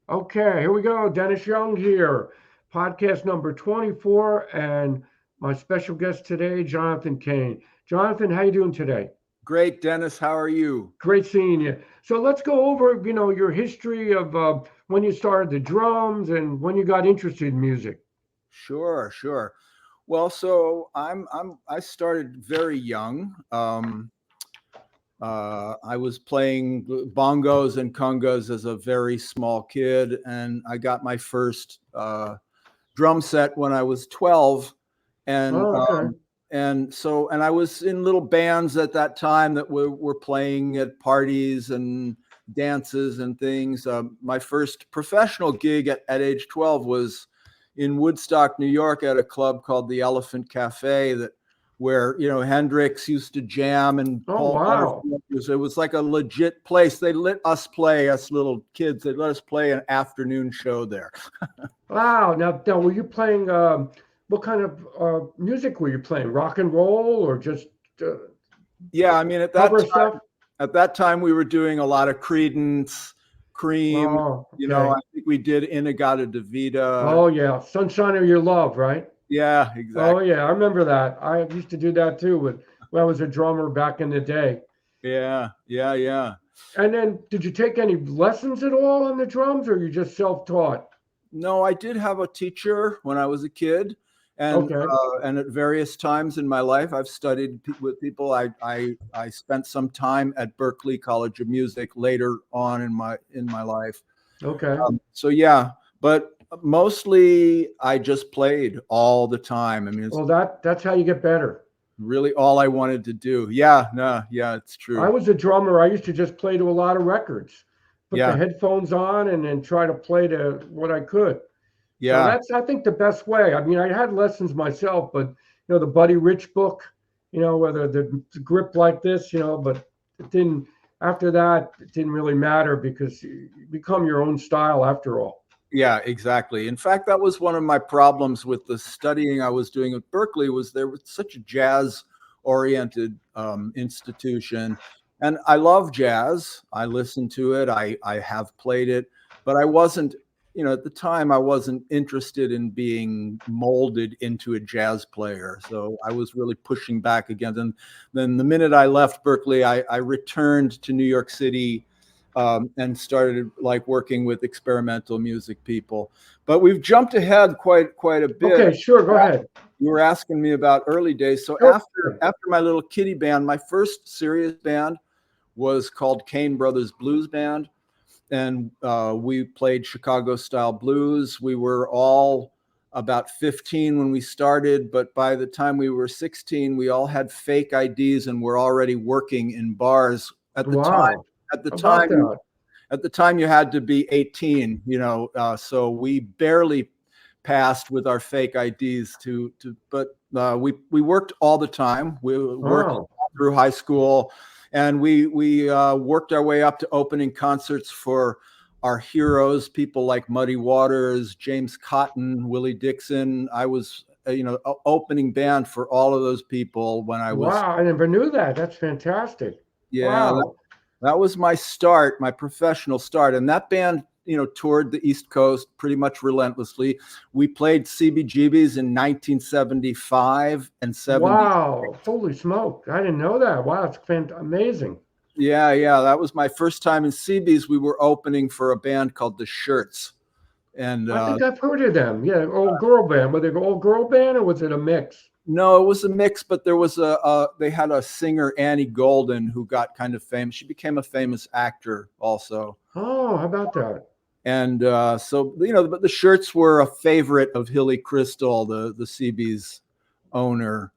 Okay, here we go. Dennis Young here, podcast number 24, and my special guest today, Jonathan Kane. Jonathan, how you doing today? Great, Dennis. How are you? Great seeing you. So let's go over, your history of when you started the drums and when you got interested in music. Sure, sure. Well, so I started very young. I was playing bongos and congas as a very small kid, and I got my first drum set when I was 12, and Oh, okay. and I was in little bands at that time that were playing at parties and dances and things. My first professional gig at age 12 was in Woodstock, New York, at a club called the Elephant Cafe that where Hendrix used to jam and Oh, Paul wow. Butterfield. It was like a legit place. They let us play, us little kids. They let us play an afternoon show there. Wow. Now, were you playing, what kind of music were you playing? Rock and roll or just uh, Yeah, I mean cover stuff? at that time we were doing a lot of Credence, Cream. Oh, okay. I think we did Inagata Davida. Oh, yeah. Sunshine of Your Love, right? Yeah, Oh exactly. yeah, I remember that. I used to do that too when I was a drummer back in the day. Yeah, yeah, yeah. And then, did you take any lessons at all on the drums, or you just self-taught? No, I did have a teacher when I was a kid, Okay. and at various times in my life, I've studied with people. I spent some time at Berklee College of Music later on in my life. Okay. So yeah, but mostly I just played all the time. I mean, it's Well, that's how you get better. really all I wanted to do. Yeah, no, yeah, it's I true. was a drummer. I used to just play to a lot of records, put the Yeah, headphones on, and then try to play to what I could. So yeah, that's, I think, the best way. I mean, I had lessons myself, but the Buddy Rich book, where the grip like this, but it didn't. After that, it didn't really matter because you become your own style after all. yeah, exactly. In fact, that was one of my problems with the studying I was doing at Berkeley was there was such a jazz oriented institution. And I love jazz. I listen to it. I have played it, but I wasn't, at the time I wasn't interested in being molded into a jazz player. So I was really pushing back against. And then the minute I left Berkeley, I returned to New York City and started like working with experimental music people. But we've jumped ahead quite a bit. Okay, sure, go ahead. You were asking me about early days. So Sure. after my little kiddie band, my first serious band was called Kane Brothers Blues Band, and we played Chicago style blues. We were all about 15 when we started, but by the time we were 16, we all had fake IDs and were already working in bars. Wow. At the How about time, that? you had to be 18, so we barely passed with our fake IDs but we worked all the time. We worked Oh, through high school, and we worked our way up to opening concerts for our heroes, people like Muddy Waters, James Cotton, Willie Dixon. I was, opening band for all of those people when I was, wow. I never knew that. That's fantastic. yeah, Wow. that was my start, my professional start. And that band, toured the East Coast pretty much relentlessly. We played CBGBs in 1975 and 70. Wow. Holy smoke. I didn't know that. Wow, it's amazing. Yeah, yeah, that was my first time in CBs. We were opening for a band called The Shirts. And I think I've heard of them. Yeah, old girl band. Were they an old girl band or was it a mix? no, it was a mix, but there was they had a singer, Annie Golden, who got kind of famous. She became a famous actor also. Oh, how about that? And so but the Shirts were a favorite of Hilly Crystal, the CB's owner.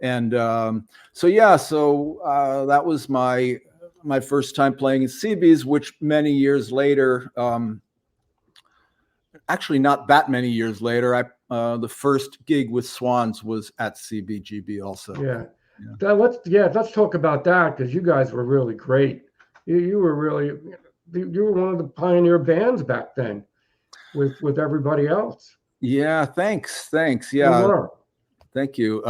And so yeah, so that was my first time playing in CB's, which many years later, actually not that many years later, I the first gig with Swans was at CBGB also. Yeah. Yeah. Let's talk about that because you guys were really great. You were really you were one of the pioneer bands back then with everybody else. Yeah, thanks. You Yeah, were. thank you.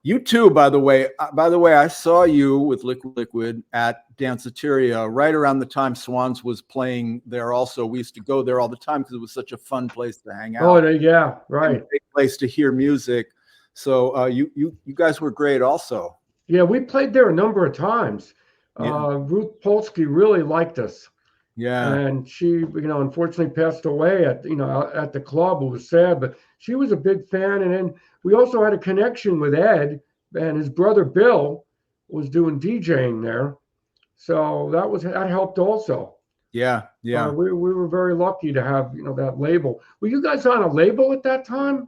You too, by the way. I saw you with Liquid Liquid at Danceteria right around the time Swans was playing there. Also, we used to go there all the time because it was such a fun place to hang out. Oh, yeah, right. And a big place to hear music. So you guys were great, also. Yeah, we played there a number of times. Yeah, Ruth Polsky really liked us, yeah, and she, unfortunately passed away at the club. It was sad, but she was a big fan. And then we also had a connection with Ed, and his brother Bill was doing DJing there, so that helped also. yeah, yeah. We were very lucky to have that label. Were you guys on a label at that time?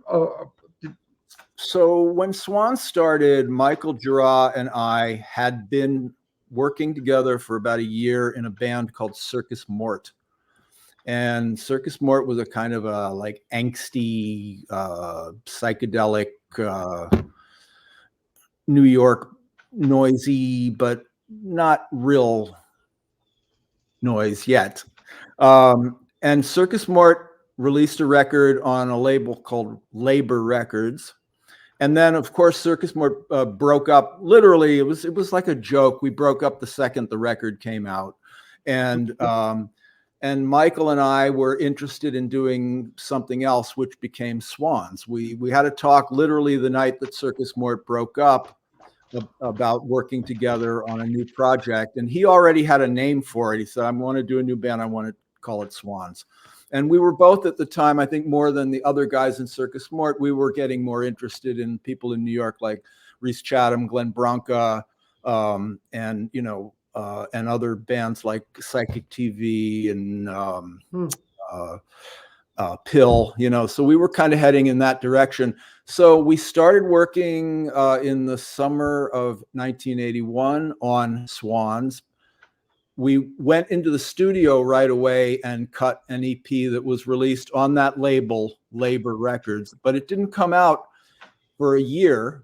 So when Swan started, Michael Jura and I had been working together for about a year in a band called Circus Mort. And Circus Mort was a kind of a like angsty, psychedelic, New York, noisy, but not real noise yet. And Circus Mort released a record on a label called Labor Records. And then, of course, Circus Mort broke up. Literally, it was like a joke. We broke up the second the record came out, and Michael and I were interested in doing something else, which became Swans. We had a talk literally the night that Circus Mort broke up about working together on a new project, and he already had a name for it. He said, "I want to do a new band. I want to call it Swans." And we were both at the time, I think more than the other guys in Circus Mort, we were getting more interested in people in New York like Rhys Chatham, Glenn Branca, and and other bands like Psychic TV and Pill. So we were kind of heading in that direction. So we started working in the summer of 1981 on Swans. We went into the studio right away and cut an EP that was released on that label, Labor Records, but it didn't come out for a year.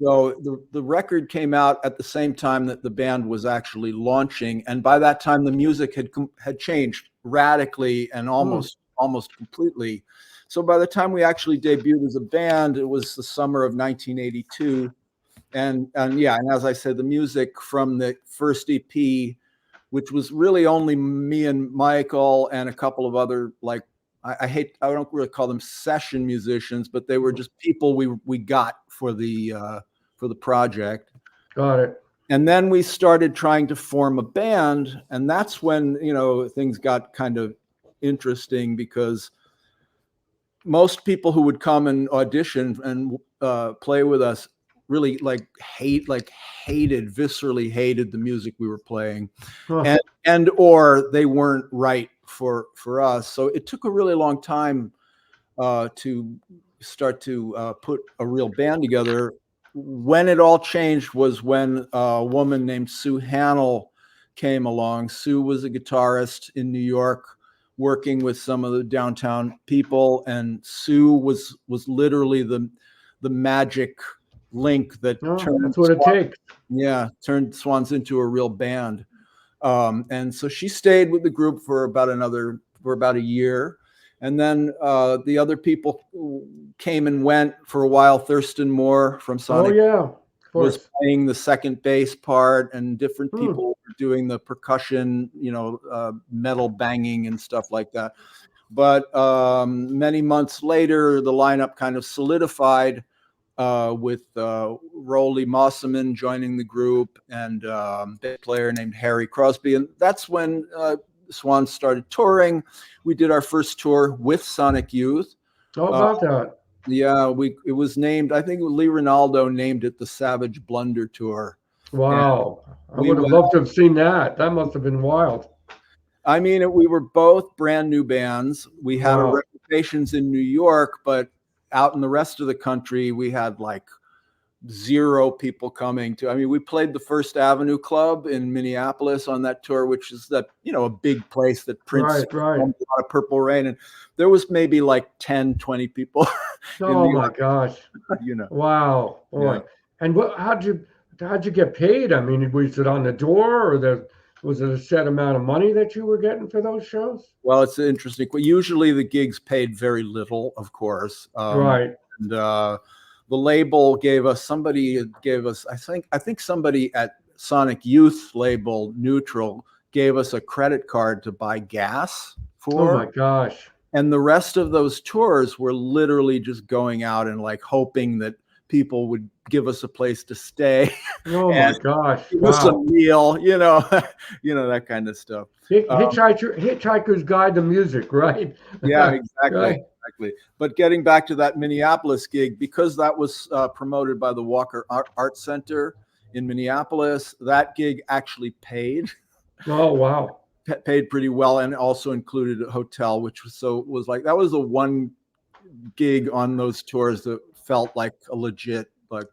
So the record came out at the same time that the band was actually launching. And by that time, the music had changed radically and almost completely. So by the time we actually debuted as a band, it was the summer of 1982. And as I said, the music from the first EP, which was really only me and Michael and a couple of other, like, I don't really call them session musicians, but they were just people we got for the project. Got it. And then we started trying to form a band, and that's when things got kind of interesting, because most people who would come and audition and play with us really viscerally hated the music we were playing, and or they weren't right for us. So it took a really long time to start to put a real band together. When it all changed was when a woman named Sue Hannell came along. Sue was a guitarist in New York, working with some of the downtown people, and Sue was literally the magic link that turned Swans, it takes. Yeah, turned Swans into a real band. And so she stayed with the group for about a year. And then the other people came and went for a while. Thurston Moore from Sonic was playing the second bass part, and different people were doing the percussion, metal banging and stuff like that. But many months later, the lineup kind of solidified with Rolly Mosselman joining the group, and a bass player named Harry Crosby. And that's when Swans started touring. We did our first tour with Sonic Youth. How about that? Yeah, it was named, I think Lee Ronaldo named it the Savage Blunder Tour. Wow. I would have loved to have seen that. That must have been wild. I mean, we were both brand new bands. We had our reputations in New York, but out in the rest of the country, we had like zero people coming to. I mean, we played the First Avenue Club in Minneapolis on that tour, which is that, a big place that Prince a lot of Purple Rain. And there was maybe like 10, 20 people. Oh my gosh. Wow. Boy. Yeah. And how'd you get paid? I mean, was it on the door, or was it a set amount of money that you were getting for those shows? Well, it's interesting. Usually the gigs paid very little, of course. Right. And the the label gave us, I think somebody at Sonic Youth label Neutral gave us a credit card to buy gas Oh for. my gosh. And the rest of those tours were literally just going out and like hoping that people would give us a place to stay Oh my and gosh. give us a Wow. meal, that kind of stuff. Hitchhiker's Guide to Music, right? Yeah, exactly. Right. Exactly. But getting back to that Minneapolis gig, because that was promoted by the Walker Art Center in Minneapolis, that gig actually paid. Oh wow. Paid pretty well, and also included a hotel, which was like, that was the one gig on those tours that felt like a legit, like,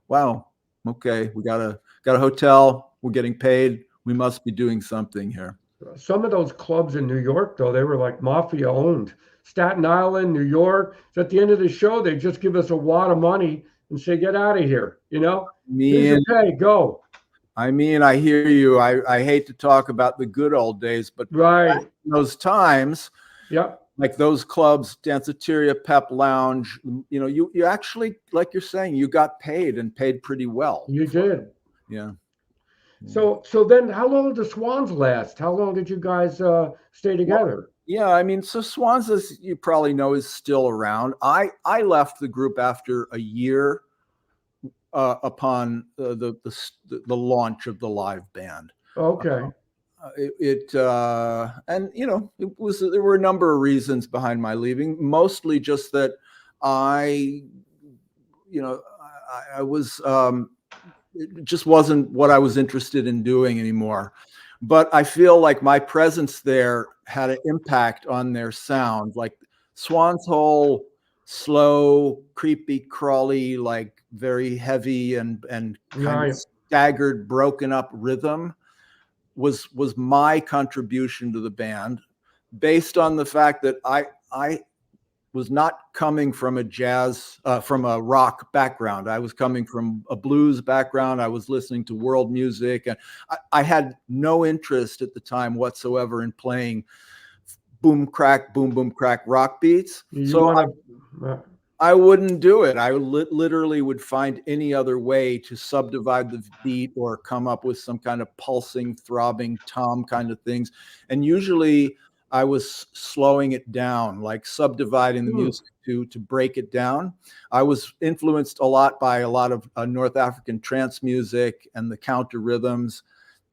wow, okay, we got a hotel, we're getting paid, we must be doing something here. Some of those clubs in New York, though, they were like mafia owned. Staten Island, New York. So at the end of the show, they just give us a wad of money and say, "Get out of here." Here's your pay, go. I mean, I hear you. I hate to talk about the good old days, but Right. in those times, Yep. like those clubs, Danceteria, Pep Lounge, you actually, like you're saying, you got paid and paid pretty well. You did. Yeah. So then, how long did the Swans last? How long did you guys stay together? Well, yeah, I mean, so Swans, as you probably know, is still around. I left the group after a year upon the launch of the live band. Okay. And there were a number of reasons behind my leaving, mostly just that I was it just wasn't what I was interested in doing anymore. But I feel like my presence there had an impact on their sound. Like Swan's whole slow, creepy, crawly, like very heavy and kind of staggered, broken up rhythm was my contribution to the band, based on the fact that I was not coming from from a rock background. I was coming from a blues background. I was listening to world music, and I had no interest at the time whatsoever in playing boom crack rock beats. I wouldn't do it. I literally would find any other way to subdivide the beat or come up with some kind of pulsing, throbbing tom kind of things. And usually I was slowing it down, like subdividing the music to break it down. I was influenced a lot by a lot of North African trance music and the counter rhythms.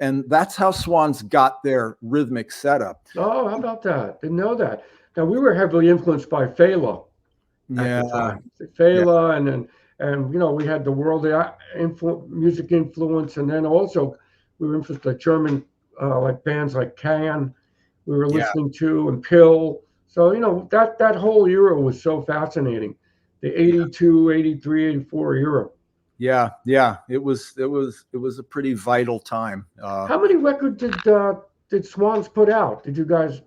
And that's how Swans got their rhythmic setup. Oh, how about that? Didn't know that. Now, we were heavily influenced by Fela. Yeah. Fela, and we had the world music influence, and then also we were influenced by German like bands like Can. We were listening to, and Pill. So that whole era was so fascinating. The 82, 83, 84 era. Yeah, it was a pretty vital time. How many records did Swans put out? Did you guys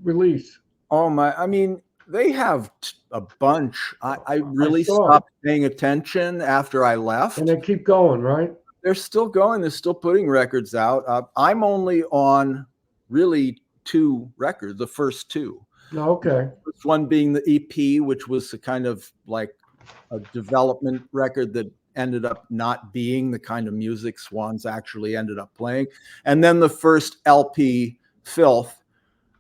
release? Oh my! I mean, they have a bunch. I really stopped paying attention after I left. And they keep going, right? They're still going. They're still putting records out. I'm only on really 2 records, the first 2. Okay. The first one being the EP, which was a kind of like a development record that ended up not being the kind of music Swans actually ended up playing. And then the first LP, Filth,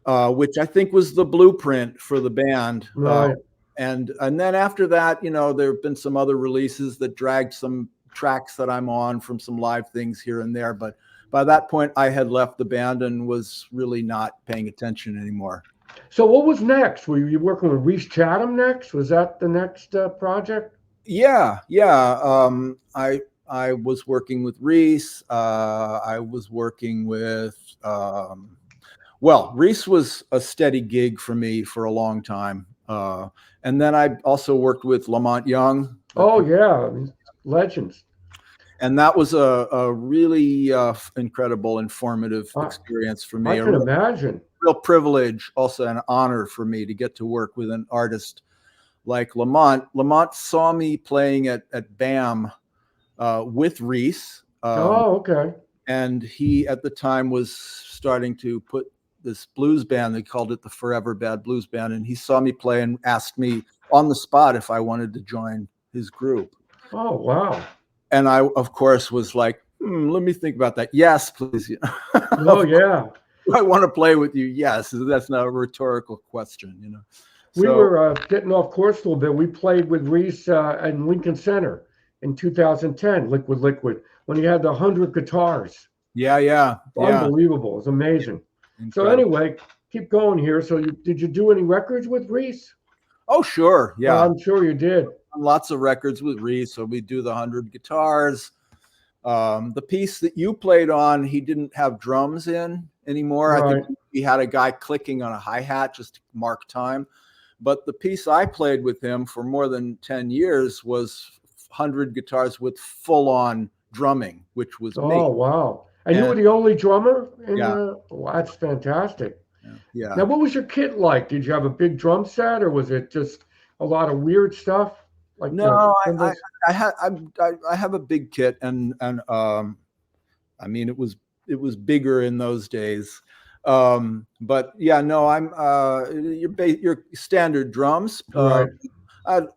which I think was the blueprint for the band. Right. And then after that, there have been some other releases that dragged some tracks that I'm on from some live things here and there. But by that point, I had left the band and was really not paying attention anymore. So what was next? Were you working with Rhys Chatham next? Was that the next project? Yeah. I was working with Rhys. I was working with, Rhys was a steady gig for me for a long time. And then I also worked with Monte Young. Oh, yeah. Legends. And that was a really incredible, informative experience for me. I can imagine. Real privilege, also an honor for me to get to work with an artist like Lamont. Lamont saw me playing at BAM with Rhys. Okay. And he, at the time, was starting to put this blues band. They called it the Forever Bad Blues Band. And he saw me play and asked me on the spot if I wanted to join his group. Oh, wow. And I, of course, was like, let me think about that. Yes, please. Oh, yeah. I want to play with you. Yes, that's not a rhetorical question, We So were getting off course a little bit. We played with Rhys in Lincoln Center in 2010, Liquid Liquid, when he had the 100 guitars. yeah. Unbelievable. It was amazing. So Incredible. anyway, keep going here. So did you do any records with Rhys? Oh, sure. Yeah. I'm sure you did. Lots of records with Rhys. So we do the 100 guitars. The piece that you played on, he didn't have drums in anymore. Right. I think he had a guy clicking on a hi-hat just to mark time. But the piece I played with him for more than 10 years was 100 guitars with full-on drumming, which was me. Oh, wow. And you were the only drummer? Yeah. Well, that's fantastic. Yeah. Now, what was your kit like? Did you have a big drum set, or was it just a lot of weird stuff? Like no, I have a big kit, and I mean, it was bigger in those days. But yeah, no, I'm your standard drums. Right.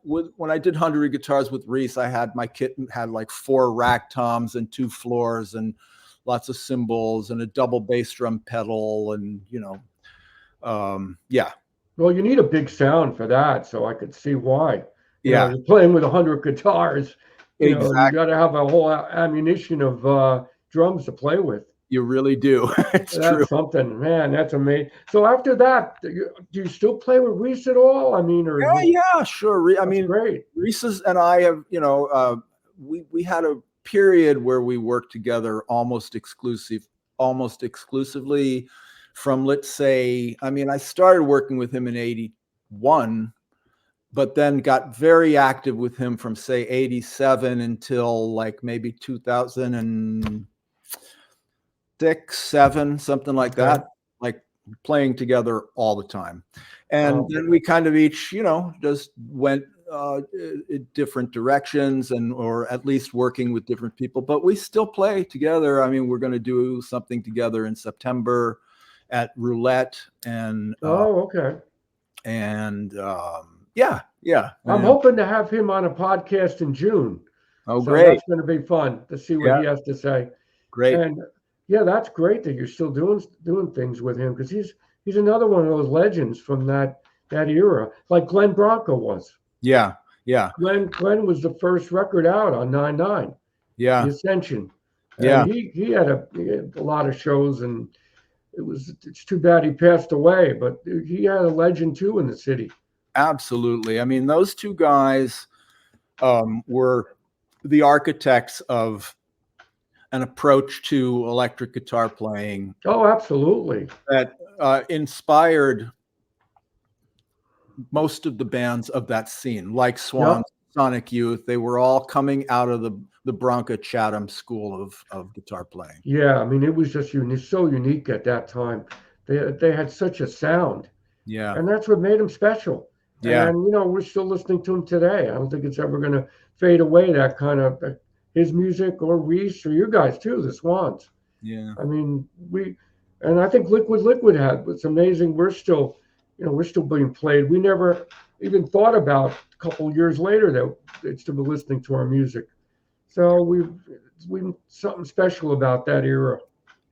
When I did 100 guitars with Rhys, my kit had like 4 rack toms and 2 floors and lots of cymbals and a double bass drum pedal, and yeah. Well, you need a big sound for that, so I could see why. Yeah, you're playing with 100 guitars. exactly. You got to have a whole ammunition of drums to play with. You really do. It's That's true. something, man. That's amazing. So after that, do you still play with Rhys at all? I mean, or yeah, sure. I mean, great. Rhys and I have, we had a period where we worked together almost exclusively from, let's say, I mean, I started working with him in 81, but then got very active with him from, say, 87 until like maybe 2006, 7, something like that, like playing together all the time. And then we kind of each, just went in different directions, or at least working with different people, but we still play together. I mean, we're going to do something together in September at Roulette, and and yeah. I'm hoping to have him on a podcast in June. Oh, so great. That's going to be fun to see what he has to say. Great. And yeah, that's great that you're still doing things with him, because he's another one of those legends from that era, like Glenn Bronco was. Yeah. Glenn was the first record out on 9/9. Yeah. The Ascension. Yeah. And he had a lot of shows, and it's too bad he passed away, but he had a legend too in the city. Absolutely. I mean, those two guys were the architects of an approach to electric guitar playing. Oh, absolutely. That inspired most of the bands of that scene, like Swans, Sonic Youth. They were all coming out of the Rhys Chatham school of guitar playing. Yeah, I mean, it was just so unique at that time. They had such a sound. Yeah. And that's what made them special. Yeah. And, we're still listening to him today. I don't think it's ever going to fade away, that kind of his music, or Rhys, or you guys too, the Swans. Yeah. I mean, and I think Liquid had, it's amazing. We're still being played. We never even thought about a couple of years later that they'd still be listening to our music. So we something special about that era.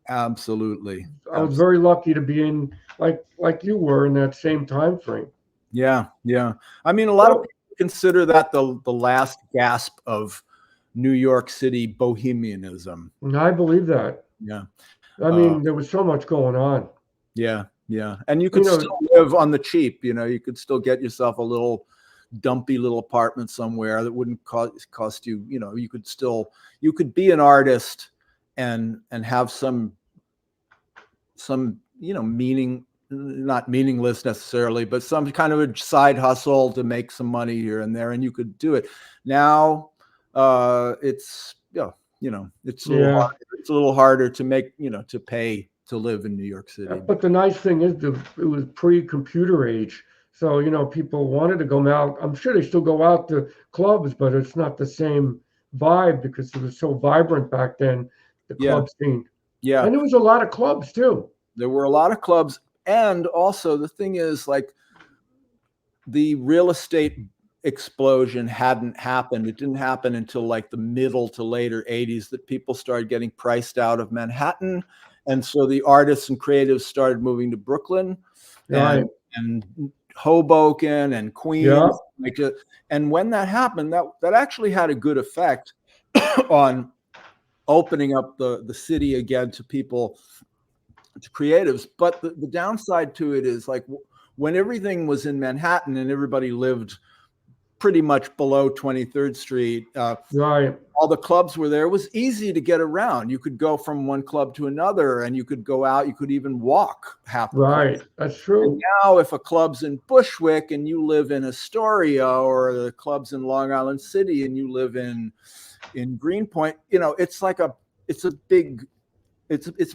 Absolutely. I was very lucky to be in, like you were, in that same time frame. Yeah. I mean, a lot of people consider that the last gasp of New York City bohemianism. And I believe that. Yeah. I mean, there was so much going on. Yeah. And you could still live on the cheap. You could still get yourself a little dumpy little apartment somewhere that wouldn't cost you. You could be an artist and have some meaning, not meaningless necessarily, but some kind of a side hustle to make some money here and there, and you could do it. Now it's it's a little harder to make, to pay to live in New York City. But the nice thing is it was pre-computer age, so people wanted to go out. I'm sure they still go out to clubs, but it's not the same vibe because it was so vibrant back then, the club scene. Yeah. And there was a lot of clubs too. There were a lot of clubs. And also the thing is, like, the real estate explosion hadn't happened. It didn't happen until like the middle to later 80s that people started getting priced out of Manhattan. And so the artists and creatives started moving to Brooklyn Right. and Hoboken and Yeah. Queens. And when that happened, that actually had a good effect on opening up the city again to people, to creatives. But the downside to it is like when everything was in Manhattan and everybody lived pretty much below 23rd Street, Right. all the clubs were there. It was easy to get around. You could go from one club to another, and you could go out. You could even walk half the Right. place. That's true. And now, if a club's in Bushwick and you live in Astoria, or the club's in Long Island City and you live in Greenpoint, you know, it's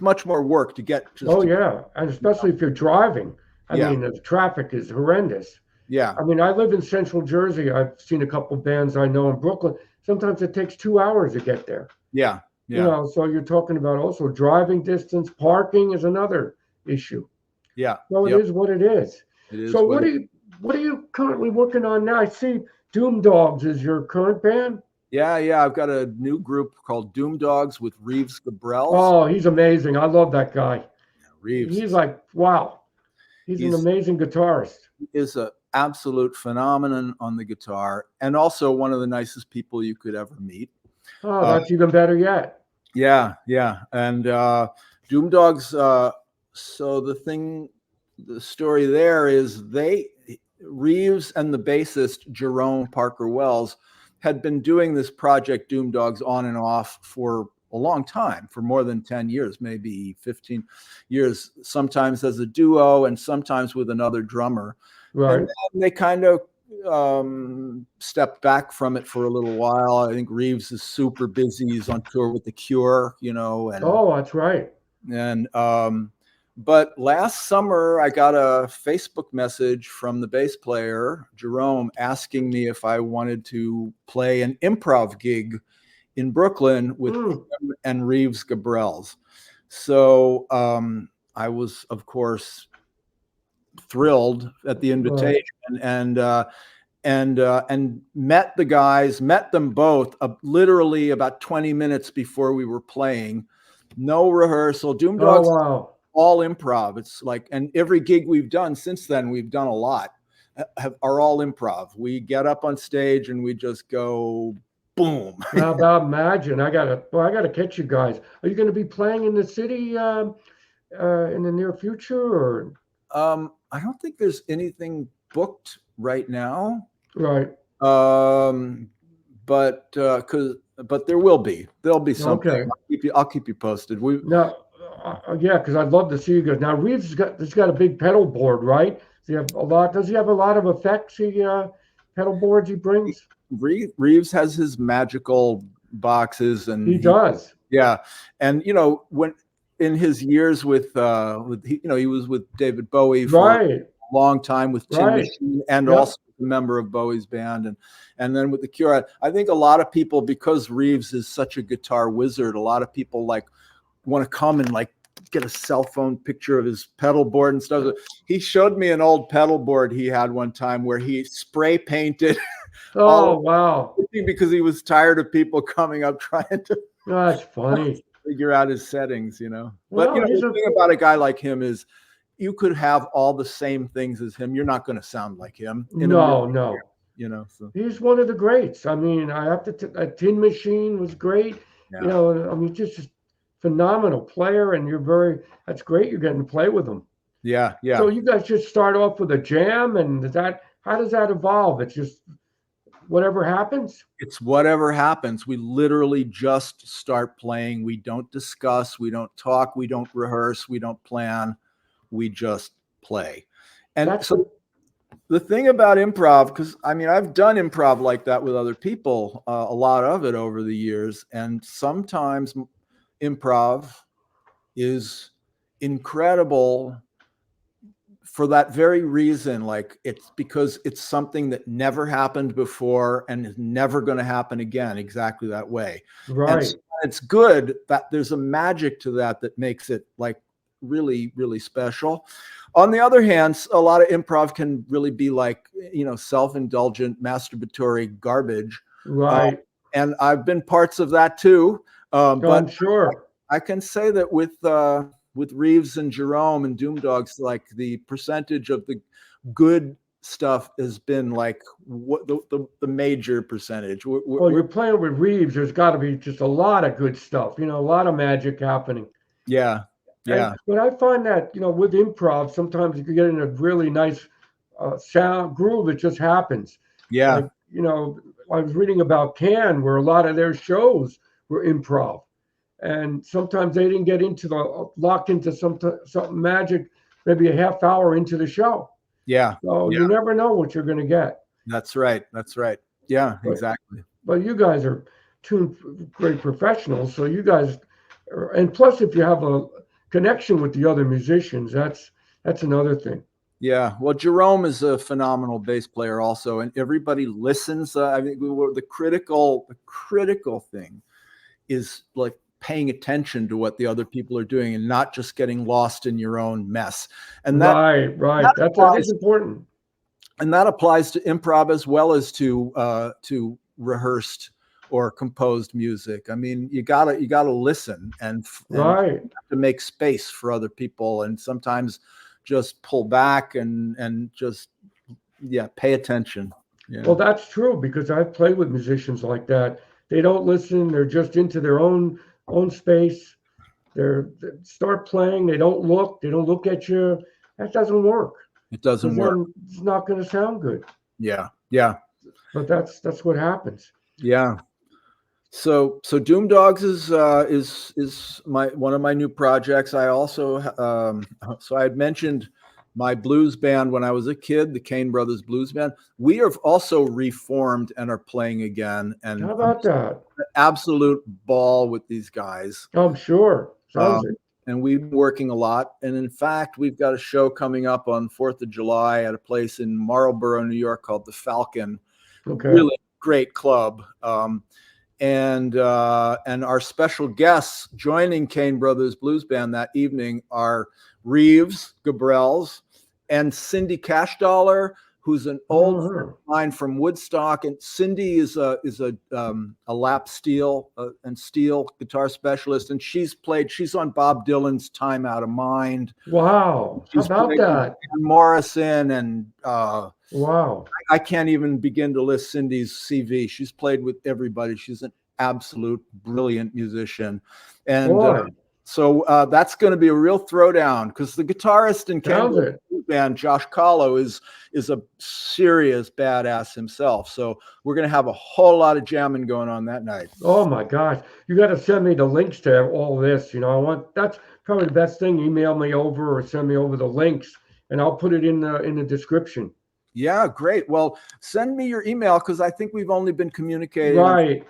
much more work to get. Oh yeah, and especially if you're driving. I Yeah. mean, the traffic is horrendous. Yeah. I mean, I live in Central Jersey. I've seen a couple bands I know in Brooklyn. Sometimes it takes 2 hours to get there. Yeah. You know, so you're talking about also driving distance. Parking is another issue. Yeah. So it is what it is. It is. So what are you currently working on now? I see Doom Dogs is your current band. Yeah. I've got a new group called Doom Dogs with Reeves Gabrels. Oh, he's amazing. I love that guy. Yeah, Reeves. He's like, wow. He's an amazing guitarist. He is an absolute phenomenon on the guitar, and also one of the nicest people you could ever meet. Oh, that's even better yet. Yeah. And Doom Dogs. So the story there is Reeves and the bassist Jerome Parker Wells had been doing this project Doom Dogs on and off for a long time, for more than 10 years, maybe 15 years, sometimes as a duo and sometimes with another drummer. Right. And then they kind of stepped back from it for a little while. I think Reeves is super busy. He's on tour with The Cure, you know. And, oh, that's right. And but last summer, I got a Facebook message from the bass player, Jerome, asking me if I wanted to play an improv gig in Brooklyn with him and Reeves Gabrels. So I was, of course, thrilled at the invitation, and met the guys, met them both literally about 20 minutes before we were playing. No rehearsal. Doom Dogs. Oh, wow. All improv. It's like, and every gig we've done since then, we've done a lot, are all improv. We get up on stage and we just go boom. How about imagine? I gotta catch you guys. Are you going to be playing in the city in the near future, or? I don't think there's anything booked right now. Right. But there will be. There'll be something. Okay. I'll keep you posted. Yeah, because I'd love to see you guys. Now Reeves has got a big pedal board, right? Does he have a lot of effects? Pedal boards he brings. Reeves has his magical boxes, and he does. Yeah, and you know, when in his years with he was with David Bowie for a long time, with Tin Machine, and also a member of Bowie's band, and then with The Cure. I think a lot of people, because Reeves is such a guitar wizard, a lot of people like want to come and like get a cell phone picture of his pedal board and stuff. He showed me an old pedal board he had one time where he spray painted. Oh, wow. Because he was tired of people coming up trying to that's funny. Figure out his settings, you know. Well, but the thing about a guy like him is you could have all the same things as him. You're not going to sound like him. No. You know, so. He's one of the greats. I mean, I have to. Tin Machine was great. Yeah. You know, I mean, just phenomenal player, and that's great. You're getting to play with him. Yeah. So you guys just start off with a jam, and how does that evolve? It's just whatever happens. It's whatever happens. We literally just start playing. We don't discuss. We don't talk. We don't rehearse. We don't plan. We just play. And so the thing about improv, because I mean, I've done improv like that with other people, a lot of it over the years, and sometimes improv is incredible for that very reason. Like, it's because it's something that never happened before and is never going to happen again exactly that way. Right. And it's good that there's a magic to that makes it like really, really special. On the other hand, a lot of improv can really be like, self-indulgent, masturbatory garbage. Right. And I've been parts of that too. But I'm sure. I can say that with Reeves and Jerome and Doom Dogs, like the percentage of the good stuff has been like what the major percentage. Well, you're playing with Reeves. There's got to be just a lot of good stuff. A lot of magic happening. Yeah. But I find that with improv, sometimes you can get in a really nice sound groove. It just happens. Yeah. Like I was reading about Cannes, where a lot of their shows were improv, and sometimes they didn't get into lock into something magic, maybe a half hour into the show. Yeah. So you never know what you're going to get. That's right. Yeah, exactly. But you guys are two great professionals, so you guys, and plus if you have a connection with the other musicians, that's another thing. Yeah, well, Jerome is a phenomenal bass player also, and everybody listens. I mean, the critical thing is like paying attention to what the other people are doing and not just getting lost in your own mess. And right, that is important. And that applies to improv as well as to rehearsed or composed music. I mean, you gotta listen and right, to make space for other people, and sometimes just pull back and just pay attention. Yeah. Well, that's true, because I've played with musicians like that. They don't listen. They're just into their own space. They start playing. They don't look at you. That doesn't work. It doesn't work. It's not going to sound good. Yeah. But that's what happens. Yeah. So Doom Dogs is one of my new projects. I also so I had mentioned my blues band when I was a kid, the Kane Brothers Blues Band. We have also reformed and are playing again. And how about that? An absolute ball with these guys. I'm sure. Sounds it. And we've been working a lot. And in fact, we've got a show coming up on 4th of July at a place in Marlborough, New York called the Falcon. Okay. Really great club. And our special guests joining Kane Brothers Blues Band that evening are Reeves Gabrels and Cindy Cashdollar, who's an old friend of mine from Woodstock. And Cindy is a lap steel and steel guitar specialist, and she's on Bob Dylan's "Time Out of Mind." Wow, how about that? Morrison and wow. I can't even begin to list Cindy's CV. She's played with everybody. She's an absolute brilliant musician, and so that's going to be a real throwdown, because the guitarist in Kane band, Josh Kahlo, is a serious badass himself. So we're going to have a whole lot of jamming going on that night. Oh my gosh, you got to send me the links to all this. That's probably the best thing. Email me over or send me over the links, and I'll put it in the description. Yeah, great. Well, send me your email, because I think we've only been communicating. Right.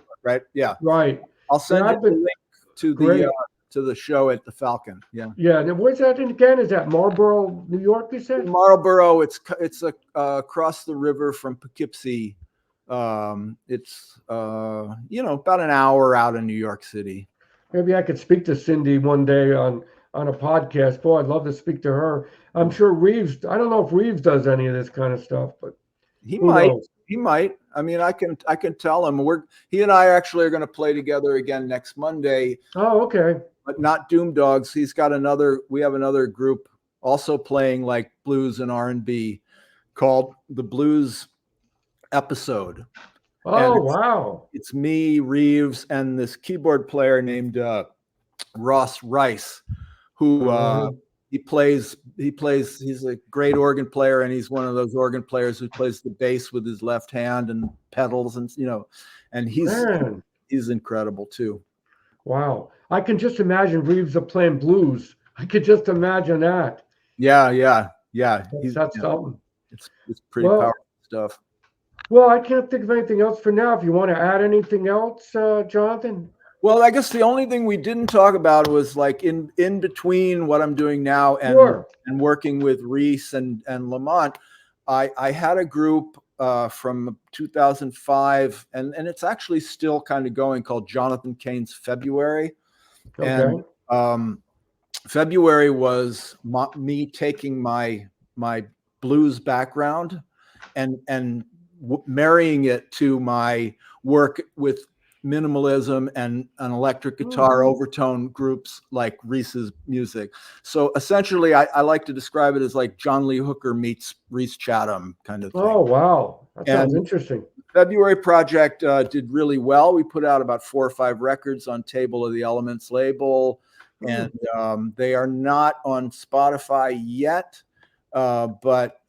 Yeah. Right. I'll send you the link to the show at the Falcon. Yeah. Yeah. And where's that again? Is that Marlborough, New York, you said? Marlborough. It's across the river from Poughkeepsie. It's about an hour out of New York City. Maybe I could speak to Cindy one day on a podcast. Boy, I'd love to speak to her. I'm sure Reeves, I don't know if Reeves does any of this kind of stuff, but he might. He might. I mean, I can tell him. He and I actually are going to play together again next Monday. Oh, okay. But not Doom Dogs. We have another group also playing like blues and R&B called the Blues Episode. Oh, wow. It's me, Reeves, and this keyboard player named Ross Rice, who he's a great organ player, and he's one of those organ players who plays the bass with his left hand and pedals, and he's incredible too. Wow. I can just imagine Reeves playing blues. I could just imagine that. Yeah. That's something. It's pretty powerful stuff. Well, I can't think of anything else for now. If you want to add anything else, Jonathan. Well, I guess the only thing we didn't talk about was like in between what I'm doing now and working with Rhys and Lamont, I had a group from 2005, and it's actually still kind of going, called Jonathan Kane's February. Okay. And February was me taking my blues background and marrying it to my work with minimalism and an electric guitar overtone groups like Rhys's music. So essentially, I like to describe it as like John Lee Hooker meets Rhys Chatham kind of thing. Oh, wow. That sounds And interesting. February project did really well. We put out about 4 or 5 records on Table of the Elements label, and they are not on Spotify yet, but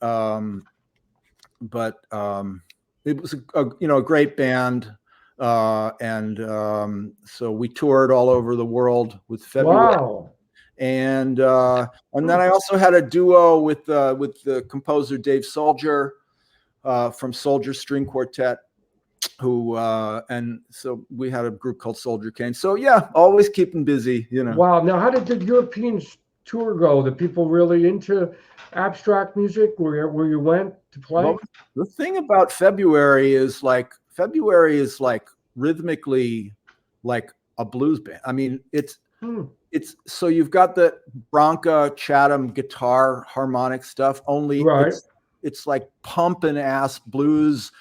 it was a great band, and so we toured all over the world with February. Wow. And then I also had a duo with the composer Dave Soldier from Soldier String Quartet, who and so we had a group called Soldier Kane. So yeah, always keeping busy, you know. Wow. Now, how did the European tour go? The people really into abstract music where you went to play? Well, the thing about February is like rhythmically like a blues band. I mean, it's so you've got the Branca Chatham guitar harmonic stuff, only right. It's like pumping ass blues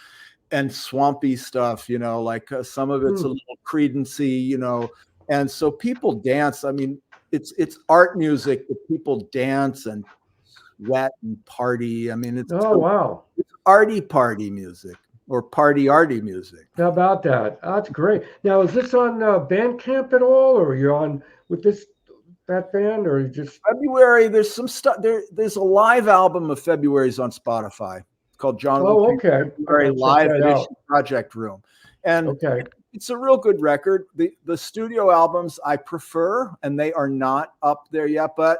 and swampy stuff, you know, like some of it's a little Creedence-y, you know, and so people dance. I mean, it's art music that people dance and sweat and party. I mean, it's wow, it's arty party music or arty music. How about that? That's great. Now, is this on Bandcamp at all, or are you on with that band, or just February? There's some stuff there. There's a live album of February's on Spotify called Jonathan Kane February Live Edition Project Room, and it's a real good record. The studio albums I prefer, and they are not up there yet, but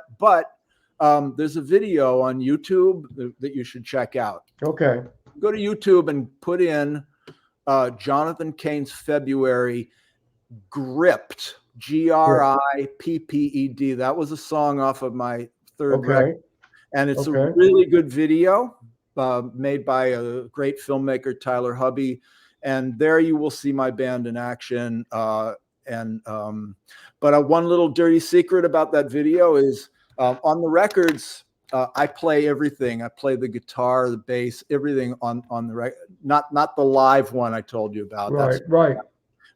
there's a video on YouTube that you should check out. Okay. Go to YouTube and put in Jonathan Kane's February Gripped, Gripped. That was a song off of my third record. And it's a really good video made by a great filmmaker, Tyler Hubby. And there you will see my band in action. But one little dirty secret about that video is on the records, I play everything. I play the guitar, the bass, everything on the record. Not the live one I told you about. Right.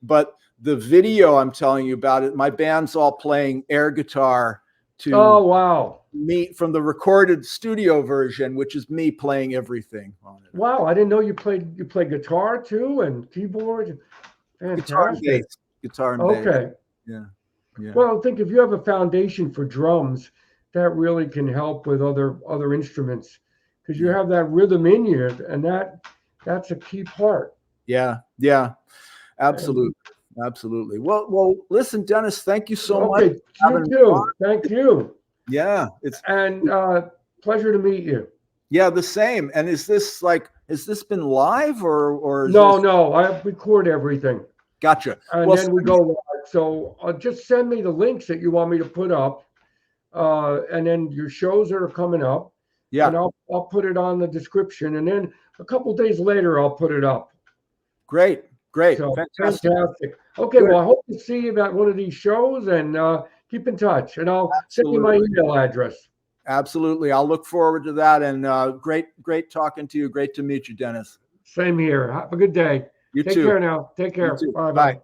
But the video I'm telling you about it, my band's all playing air guitar to me from the recorded studio version, which is me playing everything on it. Wow, I didn't know you play guitar too and keyboard. Fantastic. Guitar and bass. Okay. Yeah. Well, I think if you have a foundation for drums, that really can help with other instruments, because you have that rhythm in you, and that's a key part. Yeah, absolutely. Well, listen, Dennis, thank you so much. You too. Thank you. Yeah, and pleasure to meet you. Yeah, the same. And has this been live or No, I record everything. Gotcha. And then we go live. So just send me the links that you want me to put up. And then your shows that are coming up. Yeah. And I'll put it on the description. And then a couple days later, I'll put it up. Great. So, fantastic. Okay, well, I hope to see you at one of these shows, and keep in touch. And I'll send you my email address. Absolutely. I'll look forward to that. And great talking to you. Great to meet you, Dennis. Same here. Have a good day. You too. Take care now. Take care. Bye.